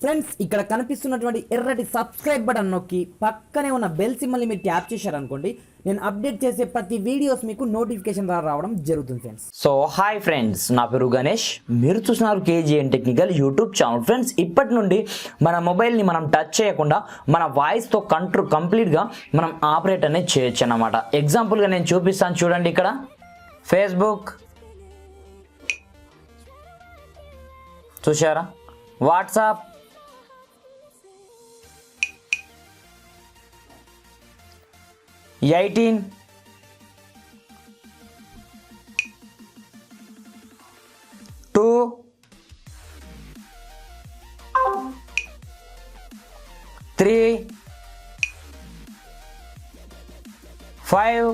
Friends ఇక్కడ కనిపిస్తున్నటువంటి ఎర్రటి సబ్స్క్రైబ్ బటన్ నొక్కి పక్కనే ఉన్న బెల్ సింబల్ని మీరు ట్యాప్ చేశారనుకోండి, నేను అప్డేట్ చేసే ప్రతి వీడియోస్ మీకు నోటిఫికేషన్ ద్వారా రావడం జరుగుతుంది ఫ్రెండ్స్. సో హాయ్ ఫ్రెండ్స్, నా పేరు గణేష్, మీరు చూస్తున్నారు KGN technical YouTube channel. Friends, ఇప్పటి నుండి మన మొబైల్ని మనం టచ్ చేయకుండా మన వాయిస్తో కంప్లీట్గా మనం ఆపరేట్ అనేది చేయొచ్చు అన్నమాట. ఎగ్జాంపుల్గా నేను చూపిస్తాను చూడండి. ఇక్కడ ఫేస్బుక్ చూసారా, WhatsApp, eighteen, two, three, 5,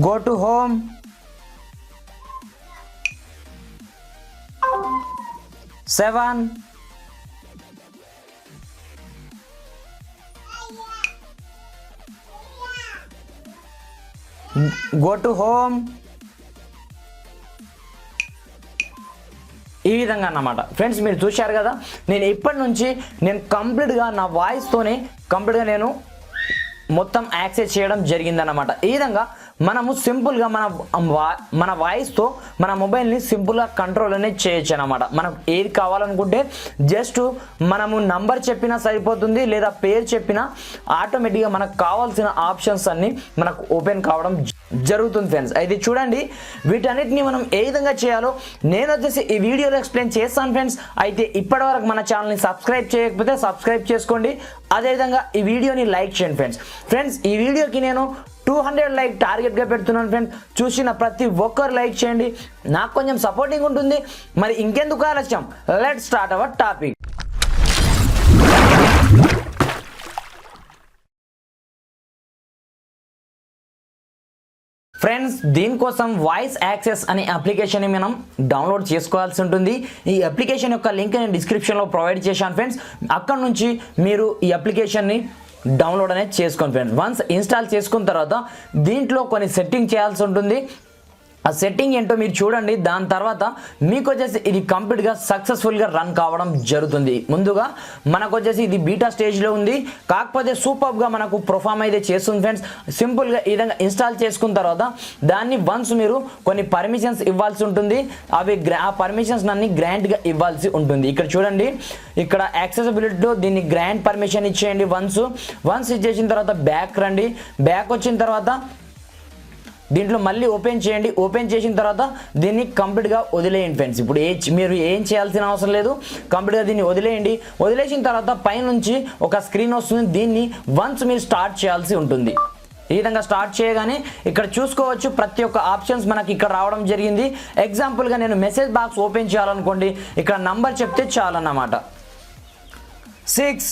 go to home, 7, go to home. ఈ విధంగా అన్నమాట. ఫ్రెండ్స్, మీరు చూశారు కదా, నేను ఇప్పటి నుంచి కంప్లీట్గా నా వాయిస్తోనే కంప్లీట్గా నేను మొత్తం యాక్సెస్ చేయడం జరిగిందన్నమాట. ఈ విధంగా మనము సింపుల్గా మన వాయిస్తో మన మొబైల్ని సింపుల్గా కంట్రోల్ అనేది చేయొచ్చు అనమాట. మనకు ఏది కావాలనుకుంటే జస్ట్ మనము నంబర్ చెప్పినా సరిపోతుంది, లేదా పేరు చెప్పినా ఆటోమేటిక్గా మనకు కావాల్సిన ఆప్షన్స్ అన్నీ మనకు ఓపెన్ కావడం జరుగుతుంది ఫ్రెండ్స్. అయితే చూడండి, వీటన్నిటిని మనం ఏ విధంగా చేయాలో నేను వచ్చేసి ఈ వీడియోలో ఎక్స్ప్లెయిన్ చేస్తాను ఫ్రెండ్స్. అయితే ఇప్పటివరకు మన ఛానల్ని సబ్స్క్రైబ్ చేయకపోతే సబ్స్క్రైబ్ చేసుకోండి, అదేవిధంగా ఈ వీడియోని లైక్ చేయండి ఫ్రెండ్స్. ఈ వీడియోకి నేను 200 లైక్ టార్గెట్గా పెడుతున్నాను ఫ్రెండ్స్. చూసిన ప్రతి ఒక్కరు లైక్ చేయండి, నాకు కొంచెం సపోర్టింగ్ ఉంటుంది. మరి ఇంకెందుకు ఆలస్యం, let's start our topic. Friends, దీనికోసం వాయిస్ యాక్సెస్ అనే అప్లికేషన్ని మనం డౌన్లోడ్ చేసుకోవాల్సి ఉంటుంది. ఈ అప్లికేషన్ యొక్క లింక్ నేను డిస్క్రిప్షన్లో ప్రొవైడ్ చేశాను ఫ్రెండ్స్. అక్కడ నుంచి మీరు ఈ అప్లికేషన్ని డౌన్లోడ్ అనేది చేసుకోండి ఫ్రెండ్స్. వన్స్ ఇన్స్టాల్ చేసుకున్న తర్వాత దీంట్లో కొన్ని సెట్టింగ్ చేయాల్సి ఉంటుంది. ఆ సెట్టింగ్ ఏంటో మీరు చూడండి. దాని తర్వాత మీకు వచ్చేసి ఇది కంప్లీట్గా సక్సెస్ఫుల్గా రన్ కావడం జరుగుతుంది. ముందుగా మనకు వచ్చేసి ఇది బీటా స్టేజ్లో ఉంది, కాకపోతే సూపర్గా మనకు పర్ఫామ్ అయితే చేస్తుంది ఫ్రెండ్స్. సింపుల్గా ఈ విధంగా ఇన్స్టాల్ చేసుకున్న తర్వాత దాన్ని వన్స్ మీరు కొన్ని పర్మిషన్స్ ఇవ్వాల్సి ఉంటుంది. అవి ఆ పర్మిషన్స్ అన్ని గ్రాంట్గా ఇవ్వాల్సి ఉంటుంది. ఇక్కడ చూడండి, ఇక్కడ యాక్సెసిబిలిటీలో దీన్ని గ్రాంట్ పర్మిషన్ ఇచ్చేయండి. వన్స్ ఇచ్చేసిన తర్వాత బ్యాక్ రండి. బ్యాక్ వచ్చిన తర్వాత దీంట్లో మళ్ళీ ఓపెన్ చేయండి. ఓపెన్ చేసిన తర్వాత దీన్ని కంప్లీట్గా వదిలేయండి ఫ్రెండ్స్. ఇప్పుడు మీరు ఏం చేయాల్సిన అవసరం లేదు, కంప్లీట్గా దీన్ని వదిలేయండి. వదిలేసిన తర్వాత పైనుంచి ఒక స్క్రీన్ వస్తుంది. దీన్ని వన్స్ మీరు స్టార్ట్ చేయాల్సి ఉంటుంది. ఈ విధంగా స్టార్ట్ చేయగానే ఇక్కడ చూసుకోవచ్చు, ప్రతి ఒక్క ఆప్షన్స్ మనకి ఇక్కడ రావడం జరిగింది. ఎగ్జాంపుల్గా నేను మెసేజ్ బాక్స్ ఓపెన్ చేయాలనుకోండి, ఇక్కడ నంబర్ చెప్తే చాలన్నమాట. 6,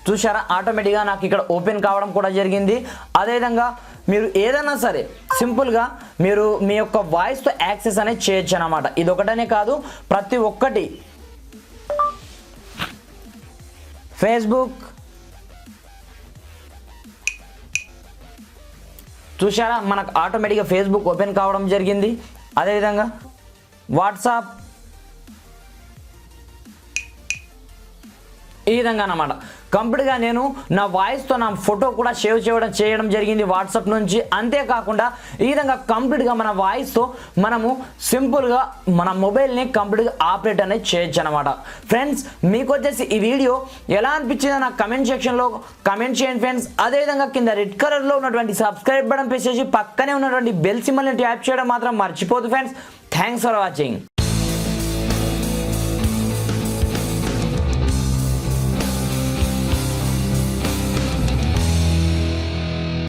చూసారా, ఆటోమేటిక్గా నాకు ఇక్కడ ఓపెన్ కావడం కూడా జరిగింది. అదేవిధంగా మీరు ఏదైనా సరే సింపుల్గా మీరు మీ యొక్క వాయిస్తో యాక్సెస్ అనేది చేయొచ్చు అన్నమాట. ఇది ఒకటనే కాదు, ప్రతి ఒక్కటి ఫేస్బుక్ చూసారా, మనకు ఆటోమేటిక్గా ఫేస్బుక్ ఓపెన్ కావడం జరిగింది. అదేవిధంగా వాట్సాప్ ఈ విధంగా అన్నమాట. కంప్లీట్గా నేను నా వాయిస్తో నా ఫోటో కూడా సేవ్ చేయడం జరిగింది వాట్సాప్ నుంచి. అంతేకాకుండా ఈ విధంగా కంప్లీట్గా మన వాయిస్తో మనము సింపుల్గా మన మొబైల్ని కంప్లీట్గా ఆపరేట్ అనేది చేయొచ్చు అనమాట. ఫ్రెండ్స్, మీకు వచ్చేసి ఈ వీడియో ఎలా అనిపించిందో నాకు కమెంట్ సెక్షన్లో కమెంట్ చేయండి ఫ్రెండ్స్. అదేవిధంగా కింద రెడ్ కలర్లో ఉన్నటువంటి సబ్స్క్రైబ్ బటన్ ప్రెస్ చేసి పక్కనే ఉన్నటువంటి బెల్ సింబల్ని ట్యాప్ చేయడం మాత్రం మర్చిపోదు ఫ్రెండ్స్. Thanks for watching.